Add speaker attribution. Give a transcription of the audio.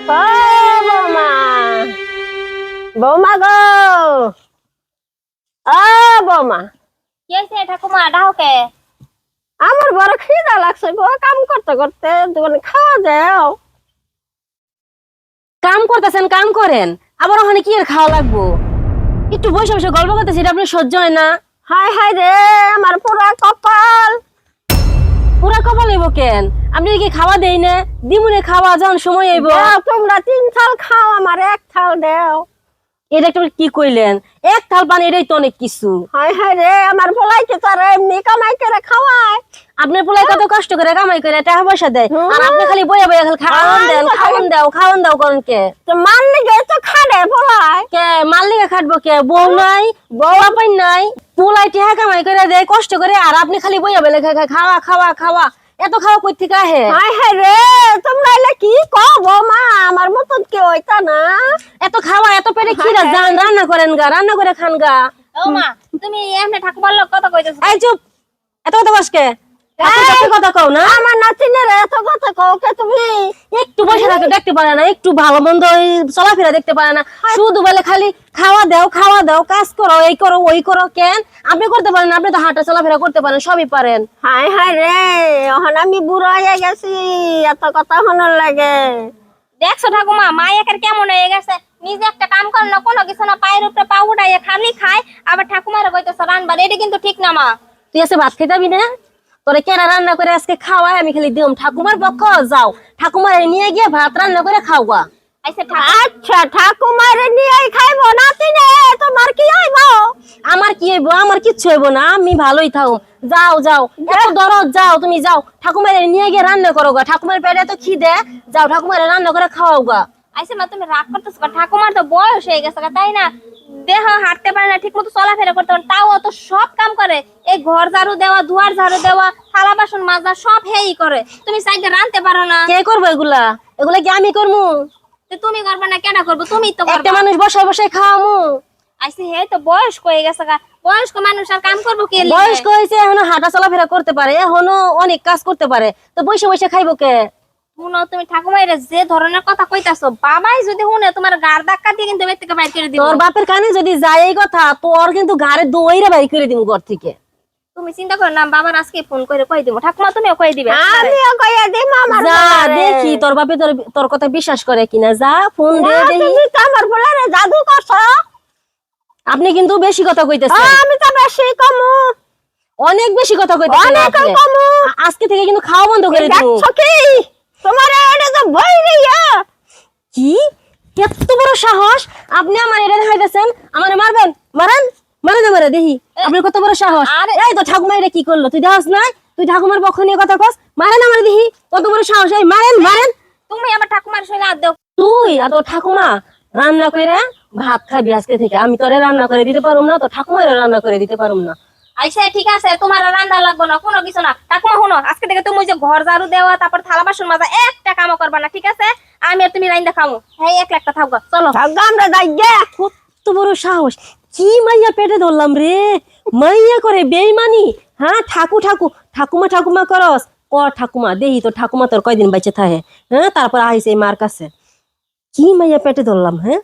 Speaker 1: ও বৌমা, বৌমা গো, ও বৌমা,
Speaker 2: কি হয়েছে ঠাকুমা ডাকে?
Speaker 1: আমার বড় খিদা লাগছে গো, কাম করতে করতে দোকানে খাওয়া দাও।
Speaker 3: কাম করতেছেন, কাম করেন, আবার ওখানে কি আর খাওয়া লাগবো? একটু বসে বসে গল্প করতেছি, এটা আপনার সহ্য হয় না?
Speaker 1: হায় হায় রে, আমার পুরা কপাল।
Speaker 3: পুরা কপাল হইব কেন? আপনি কি খাওয়া দেই না? দিমুনে খাওয়া যখন সময় হইব।
Speaker 1: দাও, তোমরা 3 থাল খাও, আমার 1 থাল দাও।
Speaker 3: এটা একটা কি কইলেন? এক থাল পানি, এটাই তো অনেক কিছু।
Speaker 1: হায় হায় রে, আমার পোলাইকে তো আর এমনি কামাই করে খাওয়ায়।
Speaker 3: আপনার পোলাই কত কষ্ট করে কামাই করে টাকা পয়সা দেয়, আর আপনি খালি বইয়া বইয়া খালি খাওয়ান দেন, খাওয়ান দাও করেন কে?
Speaker 1: তো মানলে গে তো খাড়ে পোলাই।
Speaker 3: কে মাল্লিকে খাটবো কে? বউ নাই, বউ আপাই নাই, পোলাই টাকা কামাই করে দেয় কষ্ট করে, আর আপনি খালি বইয়া বইয়া খাওয়া খাওয়া খাওয়া। এত খাওয়া কই থেকে আহে?
Speaker 1: হায় হায় রে, তোমরা এলে কি কব মা, আমার মতন কেউ হইতা না।
Speaker 3: এত খাওয়া, এত পেটে খিদা, যান রান্না করেন গা, রান্না করে খান গা।
Speaker 2: ও মা, তুমি এমনি ঠাকুমার লোক কথা কইতেছো?
Speaker 3: এই চুপ, এত কথা বসকে কথা কও না।
Speaker 1: আমার নাতিনের এত কথা কও কে তুমি?
Speaker 3: একটু বসে থাকতে দেখতে পারে না, একটু ভালো মন্দ চলাফেরা দেখতে পারে না, শুধু বলে খালি খাওয়া দাও, কাজ করো, এই করো ওই করো। কেন আপনি করতে পারেন? আপনি তো হাঁটা চলাফেরা করতে পারেন, সবই পারেন।
Speaker 1: হায় হায় রে, এখন আমি বুড়ো হয়ে গেছি, এত কথা শোনার লাগে।
Speaker 2: দেখছো ঠাকুমা, মা একের কেমন হয়ে গেছে, নিজে একটা কাম করে না, কোনো কিছু না, পায়ের উপরে পা উঠাইয়া খালি খায়, আবার ঠাকুমারে কইতেছো রানবার। এটা কিন্তু ঠিক না মা।
Speaker 3: তুই আজকে ভাত খেতে যাবি না? তোরে কেনা রান্না করে আজকে খাওয়াই, আমি খালি দিম ঠাকুমার পক্ষ। যাও ঠাকুমার নিয়ে গিয়ে ভাত রান্না করে খাও গা।
Speaker 1: আচ্ছা, ঠাকুমার নিয়ে খাইবো, নাতিনে তোমার কি হইব?
Speaker 3: আমার কি হইব? আমার কিচ্ছু হইব না, আমি ভালোই থাকুম। যাও যাও, এত দরদ, যাও তুমি যাও, ঠাকুমার নিয়ে গিয়ে রান্না করো গা। ঠাকুমার পেটে তো খিদে, যাও ঠাকুমার রান্না করে খাওয়াও গা।
Speaker 2: আইসে মা, তুমি রাগ করতেছো? ঠাকুমার তো বয়স হয়ে গেছে, তাই না? দেহ হাঁটতে পারে না, ঠিক মতো চলাফেরা করতে পারে, তাও তো সব কাম করে। এই ঘর ঝাড়ু দেওয়া, দুয়ার ঝাড়ু দেওয়া, থালা বাসন মাজা সব হেই করে। তুমি সাইডে রাঁধতে পারো না?
Speaker 3: কে করবো এগুলা? এগুলা কি আমি করবো?
Speaker 2: তুমি করবে না কেন করবো? তুমি তো
Speaker 3: একটা মানুষ বসায় বসায় খাওয়ামু।
Speaker 2: আইসে হে তো বয়স্ক হয়ে গেছে, বয়স্ক মানুষ আর কাম করবো কে?
Speaker 3: বয়স্ক হয়েছে, এখনো হাঁটা চলাফেরা করতে পারে, এখনো অনেক কাজ করতে পারে, তো বসে বসে খাইবো কে?
Speaker 2: শুনো, তুমি ঠাকুমাইরা যে ধরনের কথা কইতাছো, বাবাই যদি শুনে তোমার গার ধাক্কা দিয়ে কিন্তু বের থেকে বাইর করে দিব।
Speaker 3: তোর বাপের কানে যদি যায় এই কথা, তোর কিন্তু ঘরে দইরা বাইর করে দিব ঘর থেকে।
Speaker 2: তুমি চিন্তা করো না, বাবার আজকে ফোন করে কই দিব। ঠাকুমা তুমিও কই দিবে।
Speaker 1: আমিও কইয়া দিম আমার
Speaker 3: যা
Speaker 1: পোলারে।
Speaker 3: দেখি তোর বাপে তোর কথা বিশ্বাস করে কিনা, যা ফোন দে
Speaker 1: না,
Speaker 3: দেখি।
Speaker 1: তুমি তো আমার পোলারে জাদু করছো।
Speaker 3: আপনি কিন্তু বেশি কথা কইতেছেন,
Speaker 1: আমি তো বেশি কমু,
Speaker 3: অনেক বেশি কথা কইতেছেন
Speaker 1: অনেক
Speaker 3: আপনি।
Speaker 1: কমু।
Speaker 3: আজকে থেকে কিন্তু খাওয়া বন্ধ করে দিব।
Speaker 1: দেখছো কি তোমার এটা তো ভয় রিয়া?
Speaker 3: কি এত বড় সাহস? আপনি আমার এটা দেখাইতেছেন, আমারে মারবেন? মারেন, মারে না মারে দেখি আপনার কত বড় সাহস। এই তো ঠাকুমা এটা কি করলো, তুই দেখাস না? তুই ঠাকুমার পক্ষ নিয়ে কথা কস, মারেন আমারে দেখি কত বড় সাহস। এই মারেন মারেন।
Speaker 2: তুমি আমার ঠাকুমার সঙ্গে হাত দাও।
Speaker 3: তুই আর তোর ঠাকুমা রান্না করে ভাত খাবি আজকে থেকে। আমি তোরে রান্না করে দিতে পারুম না, তো ঠাকুমারে রান্না করে দিতে পারুম না।
Speaker 2: আইসা ঠিক আছে, তোমার রান্না লাগবে না, কোনো কিছু না। ঠাকুমা শুনো, আজকে থেকে তুমি যে ঘর ঝাড়ু দেওয়া, তারপর থালা বাসন মাজা, একটা কামও করবা না, ঠিক আছে? আমি আর তুমি রাইন্দা খামু। হ্যাঁ, এক একটা থাকবো, চলো।
Speaker 1: আমরা যাই গে।
Speaker 3: কত বড় সাহস! কি মাইয়া পেটে ধরলাম রে, মাইয়া করে বেইমানি। হ্যাঁ, ঠাকুমা ঠাকুমা করস, কর ঠাকুমা দেহি তো ঠাকুমা তোর কয়দিন বাইচে থাকে। হ্যাঁ, তারপর আইছে এই মার কাছে। কি মাইয়া পেটে ধরলাম? হ্যাঁ।